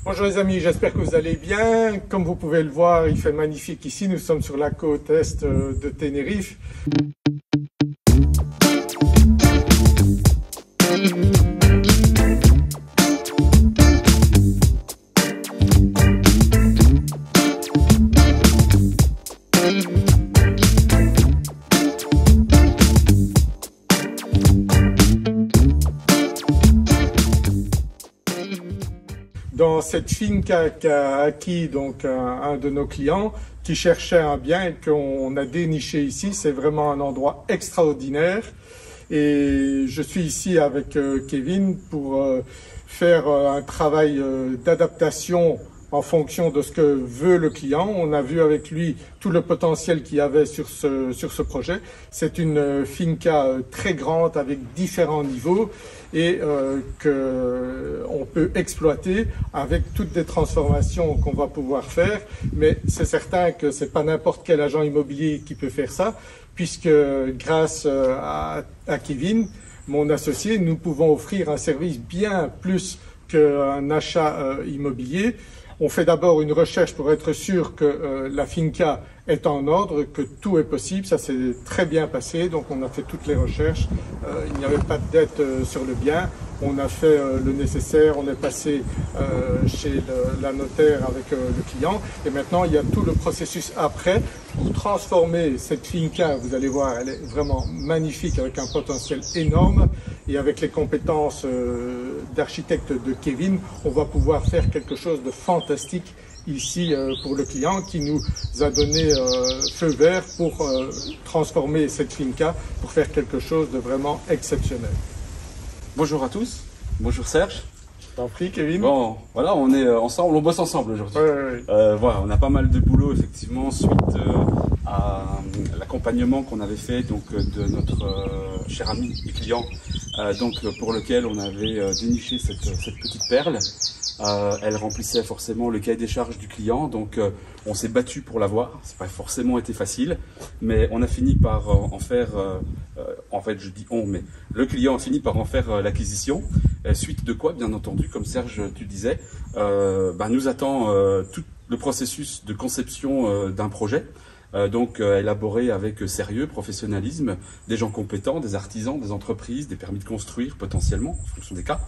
Bonjour les amis, j'espère que vous allez bien. Comme vous pouvez le voir, il fait magnifique ici. Nous sommes sur la côte est de Tenerife. Dans cette finca qu'a acquis donc un de nos clients qui cherchait un bien et qu'on a déniché ici, c'est vraiment un endroit extraordinaire. Et je suis ici avec Kevin pour faire un travail d'adaptation en fonction de ce que veut le client. On a vu avec lui tout le potentiel qu'il y avait sur ce projet. C'est une finca très grande avec différents niveaux et qu'on peut exploiter avec toutes les transformations qu'on va pouvoir faire. Mais c'est certain que c'est pas n'importe quel agent immobilier qui peut faire ça, puisque grâce à Kevin, mon associé, nous pouvons offrir un service bien plus qu'un achat immobilier. On fait d'abord une recherche pour être sûr que la finca est en ordre, que tout est possible. Ça s'est très bien passé, donc on a fait toutes les recherches. Il n'y avait pas de dette sur le bien. On a fait le nécessaire, on est passé chez la notaire avec le client. Et maintenant, il y a tout le processus après pour transformer cette finca. Vous allez voir, elle est vraiment magnifique avec un potentiel énorme. Et avec les compétences d'architecte de Kevin, on va pouvoir faire quelque chose de fantastique ici pour le client qui nous a donné feu vert pour transformer cette finca pour faire quelque chose de vraiment exceptionnel. Bonjour à tous, bonjour Serge. T'en prie Kevin. Bon, voilà, on est ensemble, on bosse ensemble aujourd'hui. Ouais. Voilà, on a pas mal de boulot effectivement suite à l'accompagnement qu'on avait fait donc de notre cher ami et client, donc pour lequel on avait déniché cette petite perle. Elle remplissait forcément le cahier des charges du client, donc on s'est battu pour l'avoir. C'est pas forcément été facile, mais on a fini par en faire. En fait, je dis on, mais le client a fini par en faire l'acquisition. Suite de quoi, bien entendu, comme Serge tu disais, nous attend tout le processus de conception d'un projet. Donc élaboré avec sérieux, professionnalisme, des gens compétents, des artisans, des entreprises, des permis de construire potentiellement en fonction des cas,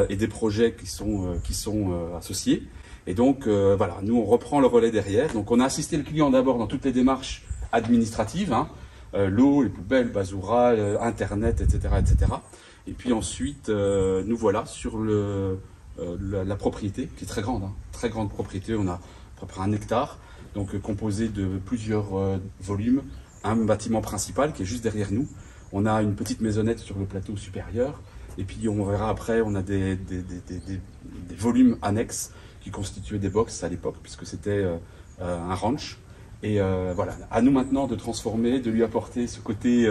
et des projets qui sont associés. Et donc voilà, nous on reprend le relais derrière. Donc on a assisté le client d'abord dans toutes les démarches administratives, l'eau, les poubelles, Bazoura, Internet, etc., etc. Et puis ensuite nous voilà sur la propriété qui est très grande, très grande propriété. On a à peu près 1 hectare. Donc composé de plusieurs volumes, un bâtiment principal qui est juste derrière nous. On a une petite maisonnette sur le plateau supérieur, et puis on verra après, on a des volumes annexes qui constituaient des box à l'époque, puisque c'était un ranch. Et voilà, à nous maintenant de transformer, de lui apporter ce côté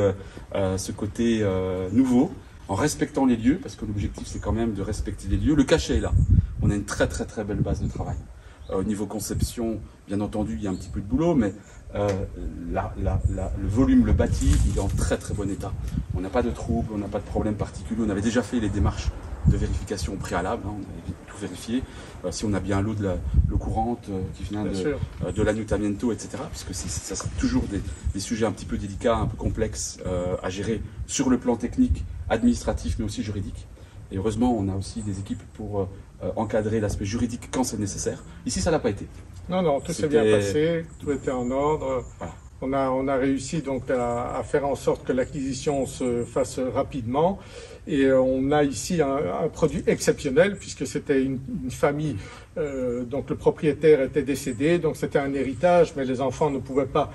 nouveau, en respectant les lieux, parce que l'objectif c'est quand même de respecter les lieux. Le cachet est là, on a une très très très belle base de travail. Au niveau conception, bien entendu, il y a un petit peu de boulot, mais le volume, le bâti, il est en très très bon état. On n'a pas de troubles, on n'a pas de problème particulier. On avait déjà fait les démarches de vérification préalable, on avait tout vérifié. Si on a bien l'eau courante qui vient de l'annutamiento, etc. Puisque ça sera toujours des sujets un petit peu délicats, un peu complexes à gérer sur le plan technique, administratif, mais aussi juridique. Et heureusement, on a aussi des équipes pour encadrer l'aspect juridique quand c'est nécessaire. Ici, ça n'a pas été. Non, tout s'est bien passé, tout était en ordre. Voilà. On a réussi donc à faire en sorte que l'acquisition se fasse rapidement. Et on a ici un produit exceptionnel puisque c'était une famille, donc le propriétaire était décédé, donc c'était un héritage, mais les enfants ne pouvaient pas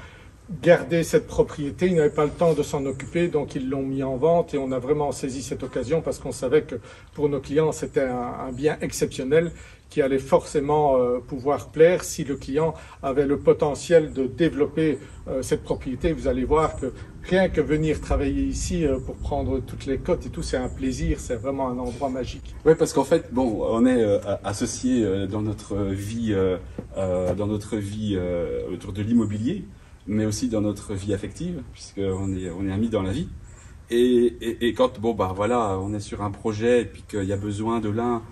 garder cette propriété, ils n'avaient pas le temps de s'en occuper, donc ils l'ont mis en vente et on a vraiment saisi cette occasion parce qu'on savait que pour nos clients c'était un bien exceptionnel qui allait forcément pouvoir plaire si le client avait le potentiel de développer cette propriété. Vous allez voir que rien que venir travailler ici pour prendre toutes les cotes et tout, c'est un plaisir, c'est vraiment un endroit magique. Oui, parce qu'en fait, bon, on est associés dans notre vie autour de l'immobilier, mais aussi dans notre vie affective, puisqu'on est amis dans la vie. Et quand, voilà, on est sur un projet et puis qu'il y a besoin de l'un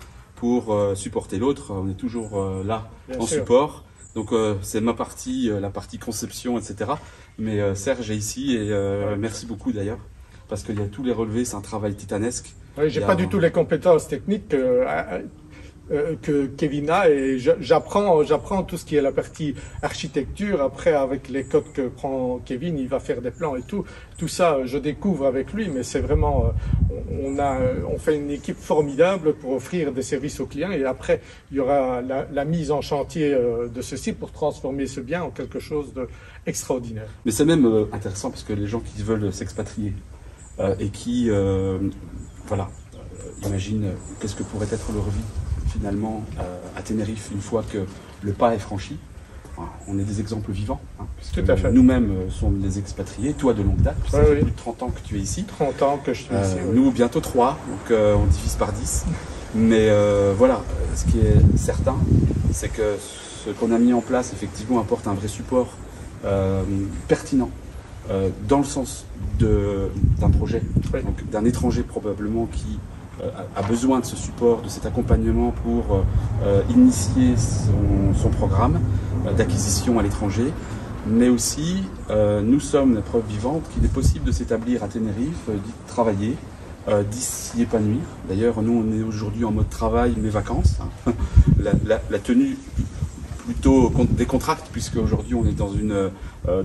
pour supporter l'autre. On est toujours là en sûr. support. Donc c'est ma partie, la partie conception, etc. Mais Serge est ici et merci beaucoup d'ailleurs, parce qu'il y a tous les relevés, c'est un travail titanesque. Oui, j'ai pas du tout les compétences techniques que Kevin a, et j'apprends tout ce qui est la partie architecture. Après, avec les codes que prend Kevin, il va faire des plans et tout ça, je découvre avec lui. Mais c'est vraiment, on fait une équipe formidable pour offrir des services aux clients, et après il y aura la mise en chantier de ceci pour transformer ce bien en quelque chose d'extraordinaire. Mais c'est même intéressant parce que les gens qui veulent s'expatrier et qui voilà, imaginent qu'est-ce que pourrait être leur vie finalement à Tenerife une fois que le pas est franchi. On est des exemples vivants, hein, puisque tout à fait. Nous-mêmes sommes des expatriés, toi de longue date, puisque ça fait plus de 30 ans que tu es ici. 30 ans que je suis ici. Nous, bientôt 3, donc on divise par 10. Mais voilà, ce qui est certain, c'est que ce qu'on a mis en place, effectivement, apporte un vrai support pertinent dans le sens d'un projet, donc d'un étranger probablement qui a besoin de ce support, de cet accompagnement pour initier son programme d'acquisition à l'étranger, mais aussi nous sommes la preuve vivante qu'il est possible de s'établir à Tenerife, d'y travailler, d'y épanouir. D'ailleurs, nous on est aujourd'hui en mode travail mais vacances, la tenue plutôt décontracte, puisque aujourd'hui on est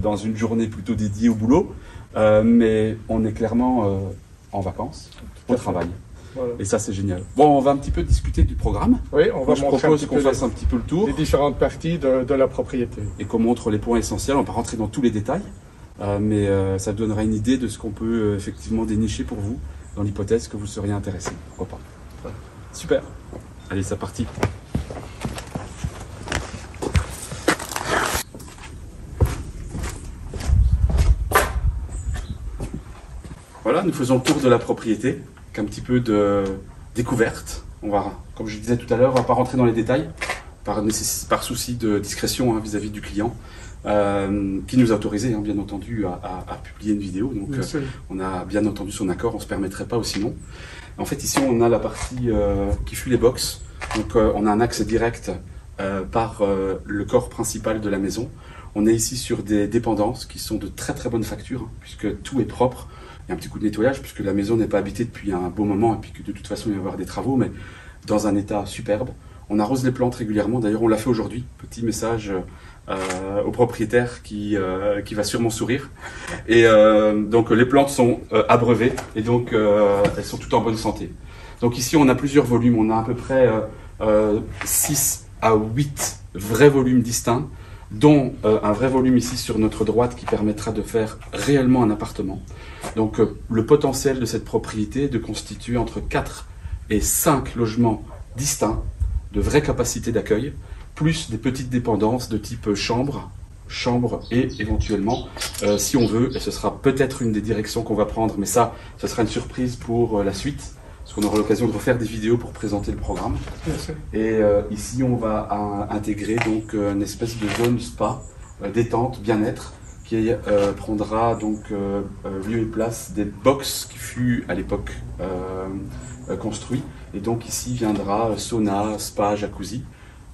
dans une journée plutôt dédiée au boulot, mais on est clairement en vacances, au travail. Voilà. Et ça, c'est génial. Bon, on va un petit peu discuter du programme. Oui, on va je propose qu'on fasse un petit peu le tour. Les différentes parties de la propriété. Et qu'on montre les points essentiels. On va pas rentrer dans tous les détails, mais ça donnera une idée de ce qu'on peut effectivement dénicher pour vous, dans l'hypothèse que vous seriez intéressé. Pourquoi pas. Voilà. Super. Allez, c'est parti. Voilà, nous faisons le tour de la propriété. Un petit peu de découverte. On va, comme je disais tout à l'heure, on ne va pas rentrer dans les détails par souci de discrétion vis-à-vis du client qui nous a autorisé, bien entendu, à publier une vidéo. Donc on a bien entendu son accord, on ne se permettrait pas sinon. En fait, ici, on a la partie qui fut les box. Donc on a un accès direct par le corps principal de la maison. On est ici sur des dépendances qui sont de très très bonne facture, puisque tout est propre. Il y a un petit coup de nettoyage puisque la maison n'est pas habitée depuis un beau moment et puis que de toute façon il va y avoir des travaux, mais dans un état superbe. On arrose les plantes régulièrement, d'ailleurs on l'a fait aujourd'hui. Petit message au propriétaire qui va sûrement sourire. Et donc les plantes sont abreuvées et donc elles sont toutes en bonne santé. Donc ici on a plusieurs volumes, on a à peu près 6 à 8 vrais volumes distincts, dont un vrai volume ici sur notre droite qui permettra de faire réellement un appartement. Donc le potentiel de cette propriété est de constituer entre 4 et 5 logements distincts, de vraies capacités d'accueil, plus des petites dépendances de type chambre et éventuellement, si on veut, et ce sera peut-être une des directions qu'on va prendre, mais ça, ce sera une surprise pour la suite, parce qu'on aura l'occasion de refaire des vidéos pour présenter le programme. Et ici, on va intégrer donc une espèce de zone spa, détente, bien-être, qui prendra donc lieu et place des box qui fut à l'époque construit. Et donc ici viendra sauna, spa, jacuzzi.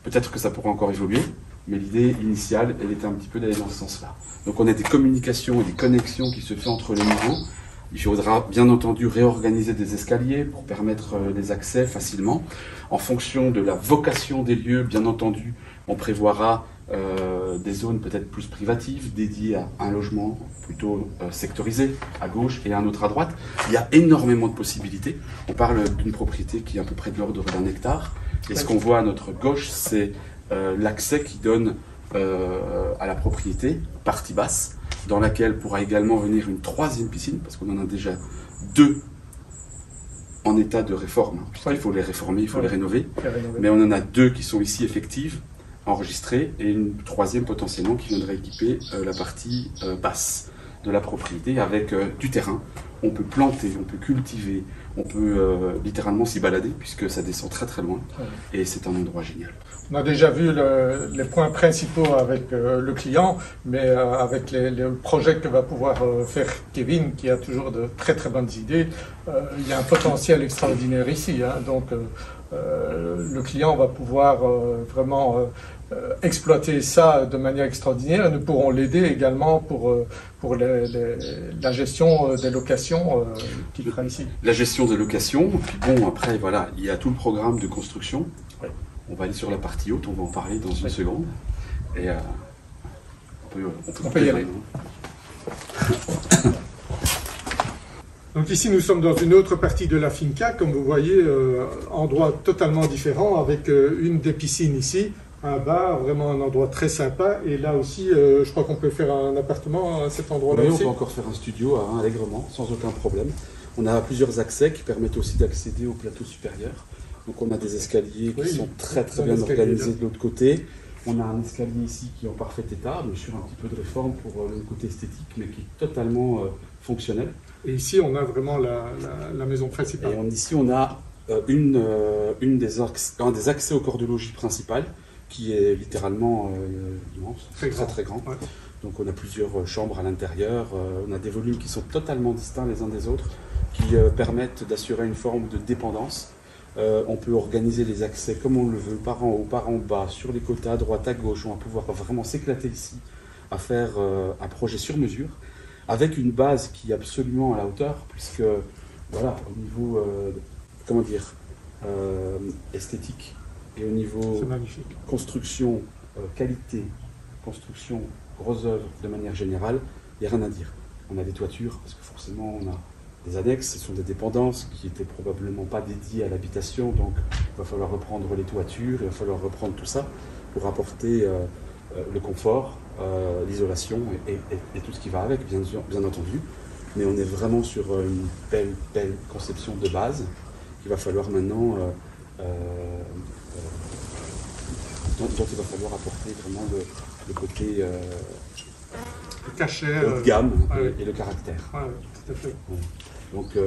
Peut-être que ça pourra encore évoluer, mais l'idée initiale, elle était un petit peu d'aller dans ce sens-là. Donc on a des communications et des connexions qui se font entre les niveaux. Il faudra bien entendu réorganiser des escaliers pour permettre des accès facilement. En fonction de la vocation des lieux, bien entendu, on prévoira des zones peut-être plus privatives, dédiées à un logement plutôt sectorisé à gauche et un autre à droite. Il y a énormément de possibilités. On parle d'une propriété qui est à peu près de l'ordre d'un hectare. Et ce qu'on voit à notre gauche, c'est l'accès qui donne à la propriété, partie basse, dans laquelle pourra également venir une troisième piscine, parce qu'on en a déjà 2 en état de réforme, puisqu'il faut les réformer, il faut les rénover. Mais on en a 2 qui sont ici effectives, enregistrées, et une troisième potentiellement qui viendrait équiper la partie basse de la propriété avec du terrain. On peut planter, on peut cultiver, on peut littéralement s'y balader puisque ça descend très très loin et c'est un endroit génial. On a déjà vu les points principaux avec le client, mais avec le projet que va pouvoir faire Kevin, qui a toujours de très très bonnes idées, il y a un potentiel extraordinaire ici. Donc le client va pouvoir vraiment exploiter ça de manière extraordinaire. Nous pourrons l'aider également pour la gestion des locations qu'il fera ici. La gestion des locations, puis bon, après, voilà, il y a tout le programme de construction. Oui. On va aller sur la partie haute, on va en parler dans une seconde. Et on peut y aller. Donc ici, nous sommes dans une autre partie de la finca, comme vous voyez, endroit totalement différent, avec une des piscines ici, un bar, vraiment un endroit très sympa. Et là aussi, je crois qu'on peut faire un appartement à cet endroit-là aussi. On peut encore faire un studio allègrement, sans aucun problème. On a plusieurs accès qui permettent aussi d'accéder au plateau supérieur. Donc on a des escaliers qui sont très bien organisés de l'autre côté. On a un escalier ici qui est en parfait état, mais sur un petit peu de réforme pour le côté esthétique, mais qui est totalement fonctionnel. Et ici, on a vraiment la maison principale. Et ici, on a un des accès au corps de logis principal, qui est littéralement immense, très grand. Ouais. Donc on a plusieurs chambres à l'intérieur, on a des volumes qui sont totalement distincts les uns des autres, qui permettent d'assurer une forme de dépendance. On peut organiser les accès comme on le veut, par en haut, par en bas, sur les côtés, à droite, à gauche. On va pouvoir vraiment s'éclater ici à faire un projet sur mesure, avec une base qui est absolument à la hauteur, puisque, voilà, au niveau, esthétique et au niveau construction, qualité, construction, gros œuvre de manière générale, il n'y a rien à dire. On a des toitures, parce que forcément, on a des annexes, ce sont des dépendances qui n'étaient probablement pas dédiées à l'habitation, donc il va falloir reprendre les toitures, il va falloir reprendre tout ça pour apporter le confort, l'isolation et tout ce qui va avec, bien entendu. Mais on est vraiment sur une belle conception de base qu'il va falloir maintenant, dont il va falloir apporter vraiment le côté le cachet, haut de gamme et le caractère. Ouais, tout à fait. Ouais. Donc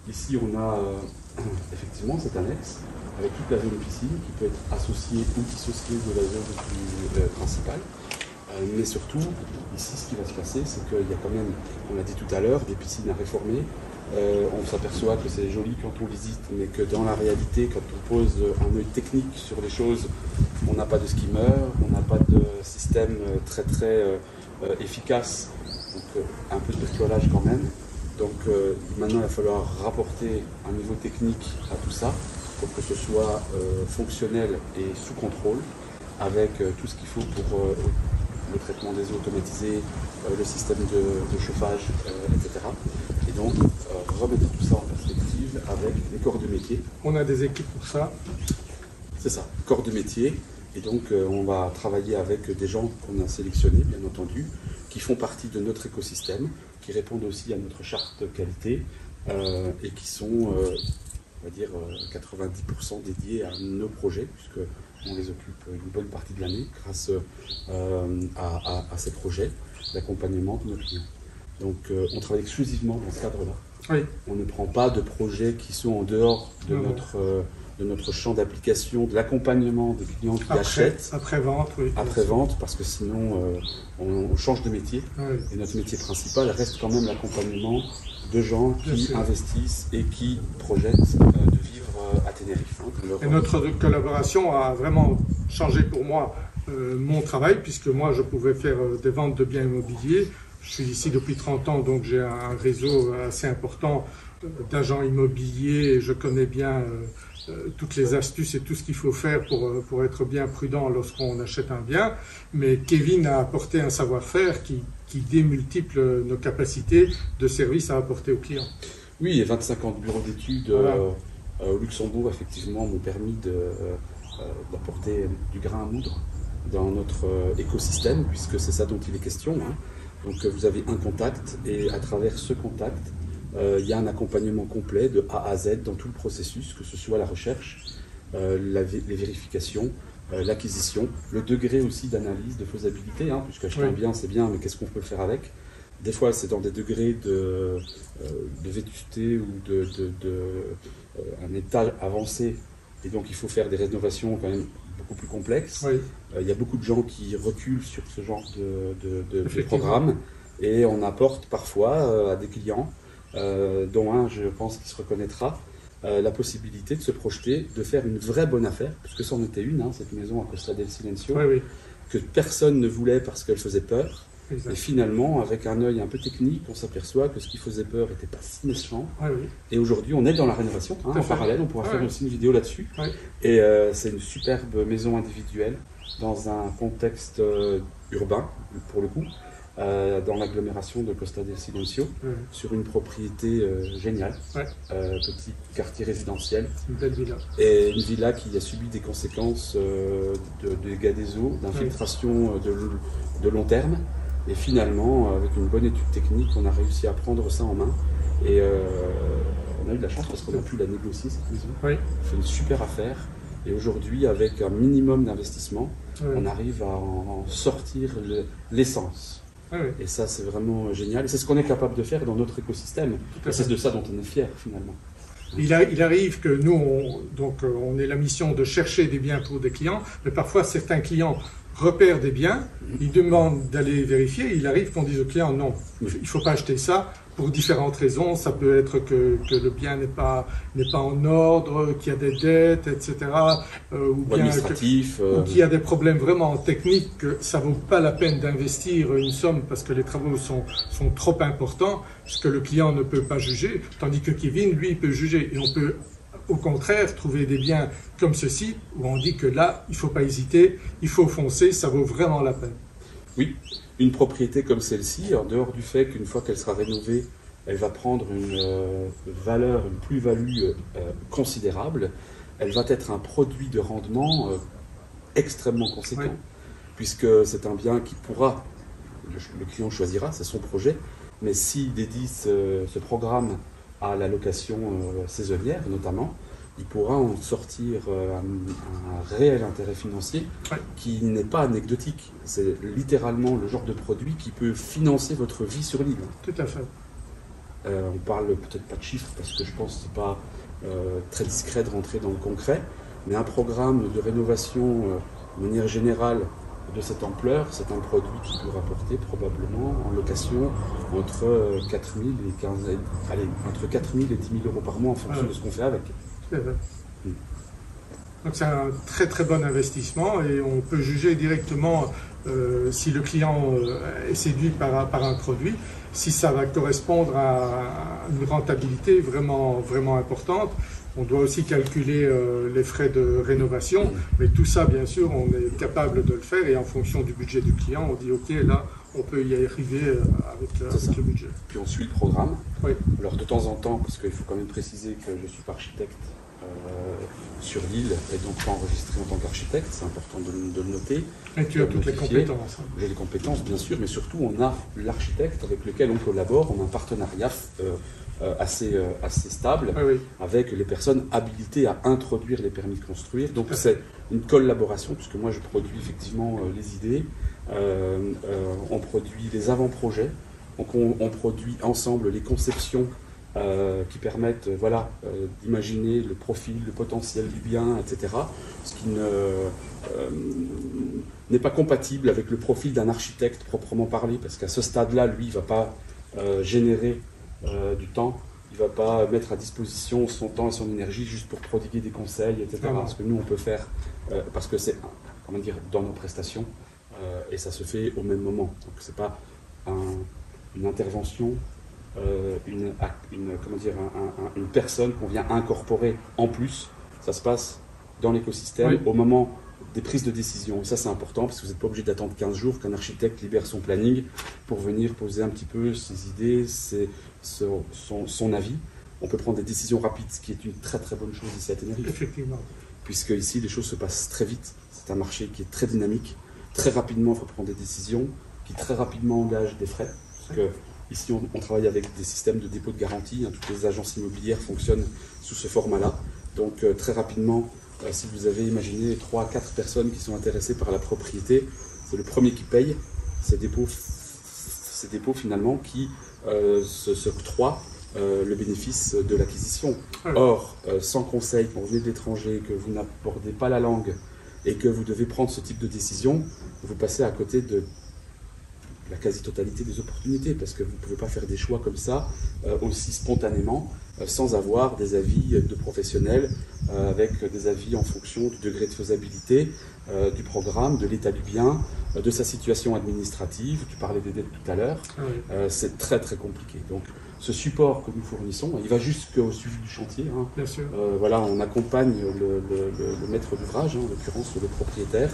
ici on a effectivement cette annexe avec toute la zone piscine qui peut être associée ou dissociée de la zone principale. Mais surtout, ici ce qui va se passer, c'est qu'il y a quand même, on l'a dit tout à l'heure, des piscines à réformer. On s'aperçoit que c'est joli quand on visite, mais que dans la réalité, quand on pose un œil technique sur les choses, on n'a pas de skimmer, on n'a pas de système très efficace, donc un peu de bricolage quand même. Donc maintenant, il va falloir rapporter un niveau technique à tout ça pour que ce soit fonctionnel et sous contrôle, avec tout ce qu'il faut pour le traitement des eaux automatisé, le système de chauffage, etc. Et donc remettre tout ça en perspective avec les corps de métier. On a des équipes pour ça. C'est ça, corps de métier. Et donc on va travailler avec des gens qu'on a sélectionnés, bien entendu, qui font partie de notre écosystème, qui répondent aussi à notre charte de qualité et qui sont, on va dire, 90% dédiés à nos projets, puisqu'on les occupe une bonne partie de l'année grâce à ces projets d'accompagnement de nos clients. Donc on travaille exclusivement dans ce cadre-là. Oui. On ne prend pas de projets qui sont en dehors de notre champ d'application, de l'accompagnement des clients qui achètent. Après-vente, oui. Après-vente, parce que sinon on change de métier. Oui. Et notre métier principal reste quand même l'accompagnement de gens qui investissent et qui projettent de vivre à Tenerife. Et notre collaboration a vraiment changé pour moi mon travail, puisque moi je pouvais faire des ventes de biens immobiliers. Je suis ici depuis 30 ans, donc j'ai un réseau assez important d'agents immobiliers et je connais bien toutes les astuces et tout ce qu'il faut faire pour être bien prudent lorsqu'on achète un bien. Mais Kevin a apporté un savoir-faire qui démultiple nos capacités de service à apporter aux clients. Oui, et 25 ans de bureau d'études au Luxembourg, effectivement, m'ont permis d'apporter du grain à moudre dans notre écosystème, puisque c'est ça dont il est question. Hein. Donc vous avez un contact et à travers ce contact, il y a un accompagnement complet de A à Z dans tout le processus, que ce soit la recherche, les vérifications, l'acquisition, le degré aussi d'analyse, de faisabilité, hein, puisque acheter un bien c'est bien, mais qu'est-ce qu'on peut faire avec? Des fois c'est dans des degrés de vétusté ou un état avancé, et donc il faut faire des rénovations quand même beaucoup plus complexes. Oui. Il y a beaucoup de gens qui reculent sur ce genre de programme, et on apporte parfois à des clients, dont un je pense qui se reconnaîtra, la possibilité de se projeter, de faire une vraie bonne affaire, puisque c'en était une, hein, cette maison à Costa del Silencio, que personne ne voulait parce qu'elle faisait peur. Exact. Et finalement, avec un œil un peu technique, on s'aperçoit que ce qui faisait peur n'était pas si méchant. Et aujourd'hui, on est dans la rénovation, hein, en parallèle, on pourra faire aussi une vidéo là-dessus. Et c'est une superbe maison individuelle, dans un contexte urbain, pour le coup, dans l'agglomération de Costa del Silencio, sur une propriété géniale, petit quartier résidentiel. Une belle villa. Et une villa qui a subi des conséquences de dégâts des eaux, d'infiltration de long terme. Et finalement, avec une bonne étude technique, on a réussi à prendre ça en main. Et on a eu de la chance parce qu'on a pu la négocier, cette maison. C'est une super affaire. Et aujourd'hui, avec un minimum d'investissement, on arrive à en sortir l'essence. Et ça, c'est vraiment génial. Et c'est ce qu'on est capable de faire dans notre écosystème. Et c'est de ça dont on est fier, finalement. Il arrive que nous, on ait la mission de chercher des biens pour des clients, mais parfois certains clients repèrent des biens, ils demandent d'aller vérifier, il arrive qu'on dise au client non, il ne faut pas acheter ça pour différentes raisons. Ça peut être que le bien n'est pas en ordre, qu'il y a des dettes, etc. Ou bien qu'il y a des problèmes vraiment techniques, que ça ne vaut pas la peine d'investir une somme parce que les travaux sont trop importants, ce que le client ne peut pas juger, tandis que Kevin, lui, peut juger. Et on peut au contraire trouver des biens comme ceci, où on dit que là, il ne faut pas hésiter, il faut foncer, ça vaut vraiment la peine. Oui, une propriété comme celle-ci, en dehors du fait qu'une fois qu'elle sera rénovée, elle va prendre une valeur, une plus-value considérable, elle va être un produit de rendement extrêmement conséquent, puisque c'est un bien qui pourra, le client choisira, c'est son projet, mais s'il dédie ce programme à la location saisonnière notamment, il pourra en sortir un réel intérêt financier qui n'est pas anecdotique. C'est littéralement le genre de produit qui peut financer votre vie sur l'île. Tout à fait. On parle peut-être pas de chiffres parce que je pense que c'est pas très discret de rentrer dans le concret, mais un programme de rénovation de manière générale de cette ampleur, c'est un produit qui peut rapporter probablement en location entre 4 000 et 15 000, allez, entre 4 000 et 10 000 euros par mois en fonction de ce qu'on fait avec. Donc c'est un très très bon investissement et on peut juger directement si le client est séduit par un produit, si ça va correspondre à une rentabilité vraiment importante. On doit aussi calculer les frais de rénovation, mais tout ça, bien sûr, on est capable de le faire et en fonction du budget du client, on dit ok, là, on peut y arriver avec le budget. Puis on suit le programme. Alors de temps en temps, parce qu'il faut quand même préciser que je ne suis pas architecte sur l'île et donc pas enregistré en tant qu'architecte, c'est important de le noter. Et tu as toutes les compétences. J'ai les compétences, bien sûr, mais surtout on a l'architecte avec lequel on collabore, on a un partenariat assez stable avec les personnes habilitées à introduire les permis de construire. Donc c'est une collaboration, puisque moi je produis effectivement les idées, on produit les avant-projets, donc on produit ensemble les conceptions qui permettent d'imaginer le profil, le potentiel du bien, etc. Ce qui n'est pas compatible avec le profil d'un architecte proprement parlé, parce qu'à ce stade-là, lui, il ne va pas générer du temps, il ne va pas mettre à disposition son temps et son énergie juste pour prodiguer des conseils, etc. Ce que nous, on peut faire, parce que c'est, comment dire, dans nos prestations, et ça se fait au même moment. Donc, ce n'est pas une intervention, une personne qu'on vient incorporer en plus. Ça se passe dans l'écosystème au moment des prises de décision. Et ça, c'est important parce que vous n'êtes pas obligé d'attendre 15 jours qu'un architecte libère son planning pour venir poser un petit peu ses idées, son avis. On peut prendre des décisions rapides, ce qui est une très très bonne chose ici à Tenerife. Effectivement. Puisque ici, les choses se passent très vite. C'est un marché qui est très dynamique. Très rapidement, il faut prendre des décisions qui très rapidement engagent des frais. Parce que ici, on travaille avec des systèmes de dépôt de garantie. Toutes les agences immobilières fonctionnent sous ce format-là. Donc, très rapidement, si vous avez imaginé 3 à 4 personnes qui sont intéressées par la propriété, c'est le premier qui paye ces dépôts finalement qui s'octroient le bénéfice de l'acquisition. Or, sans conseil, quand vous venez de l'étranger, que vous n'abordez pas la langue et que vous devez prendre ce type de décision, vous passez à côté de la quasi-totalité des opportunités, parce que vous ne pouvez pas faire des choix comme ça, aussi spontanément, sans avoir des avis de professionnels, avec des avis en fonction du degré de faisabilité, du programme, de l'état du bien, de sa situation administrative. Tu parlais des dettes tout à l'heure. Ah oui. C'est très très compliqué. Donc ce support que nous fournissons, il va jusqu'au suivi du chantier. Hein. Bien sûr. Voilà, on accompagne le maître d'ouvrage, hein, en l'occurrence le propriétaire,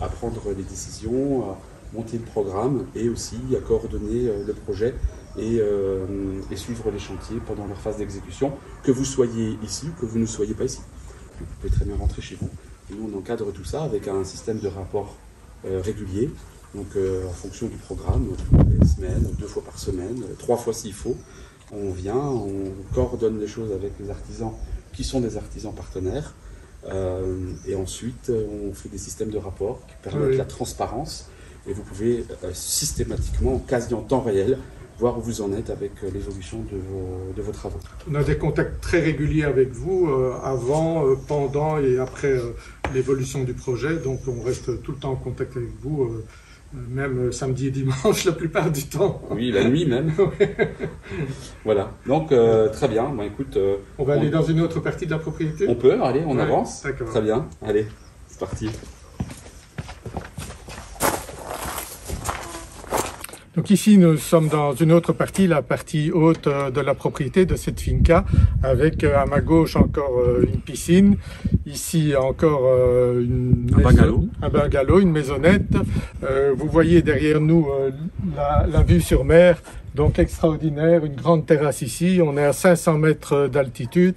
à prendre les décisions, à monter le programme et aussi à coordonner le projet et suivre les chantiers pendant leur phase d'exécution, que vous soyez ici ou que vous ne soyez pas ici. Vous pouvez très bien rentrer chez vous. Et nous, on encadre tout ça avec un système de rapport régulier, donc en fonction du programme, les semaines, 2 fois par semaine, 3 fois s'il faut. On vient, on coordonne les choses avec les artisans qui sont des artisans partenaires. Et ensuite, on fait des systèmes de rapport qui permettent la transparence. Et vous pouvez systématiquement, quasi en temps réel, voir où vous en êtes avec l'évolution de vos travaux. On a des contacts très réguliers avec vous, avant, pendant et après l'évolution du projet. Donc on reste tout le temps en contact avec vous, même samedi et dimanche la plupart du temps. Oui, la nuit même. Voilà, donc très bien. Bah, écoute, on va aller dans une autre partie de la propriété. On peut, allez, on avance. Très bien, allez, c'est parti. Donc ici, nous sommes dans une autre partie, la partie haute de la propriété de cette finca, avec à ma gauche encore une piscine, ici encore un bungalow, une maisonnette. Vous voyez derrière nous la vue sur mer, donc extraordinaire, une grande terrasse ici. On est à 500 mètres d'altitude,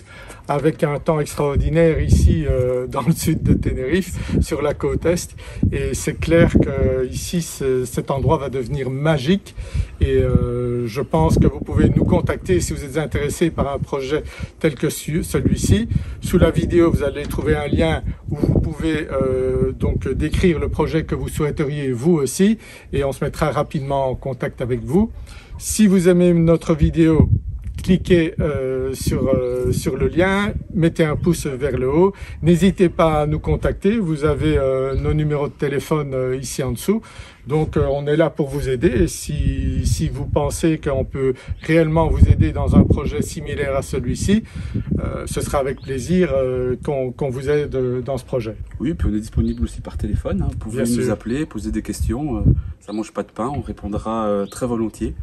avec un temps extraordinaire ici dans le sud de Tenerife, sur la côte est. Et c'est clair que ici, cet endroit va devenir magique. Et je pense que vous pouvez nous contacter si vous êtes intéressé par un projet tel que celui-ci. Sous la vidéo, vous allez trouver un lien où vous pouvez donc décrire le projet que vous souhaiteriez vous aussi. Et on se mettra rapidement en contact avec vous. Si vous aimez notre vidéo, cliquez sur le lien, mettez un pouce vers le haut. N'hésitez pas à nous contacter, vous avez nos numéros de téléphone ici en dessous. Donc on est là pour vous aider et si vous pensez qu'on peut réellement vous aider dans un projet similaire à celui-ci, ce sera avec plaisir qu'on vous aide dans ce projet. Oui, puis on est disponible aussi par téléphone, hein. Vous pouvez nous appeler, poser des questions, ça mange pas de pain, on répondra très volontiers.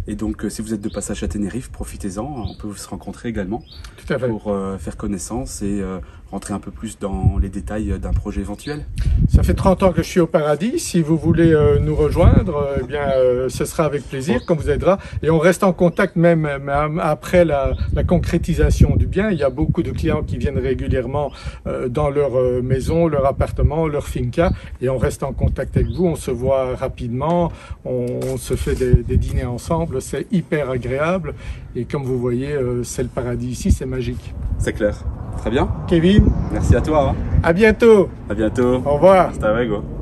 Et donc, si vous êtes de passage à Tenerife, profitez-en, on peut se rencontrer également. Tout à fait. Pour faire connaissance et rentrer un peu plus dans les détails d'un projet éventuel. Ça fait 30 ans que je suis au paradis. Si vous voulez nous rejoindre, eh bien, ce sera avec plaisir qu'on vous aidera. Et on reste en contact même après la concrétisation du bien. Il y a beaucoup de clients qui viennent régulièrement dans leur maison, leur appartement, leur finca. Et on reste en contact avec vous. On se voit rapidement. On se fait des dîners ensemble. C'est hyper agréable. Et comme vous voyez, c'est le paradis ici. C'est magique. C'est clair. Très bien. Kevin. Merci à toi. Hein. À bientôt. À bientôt. Au revoir. Hasta luego.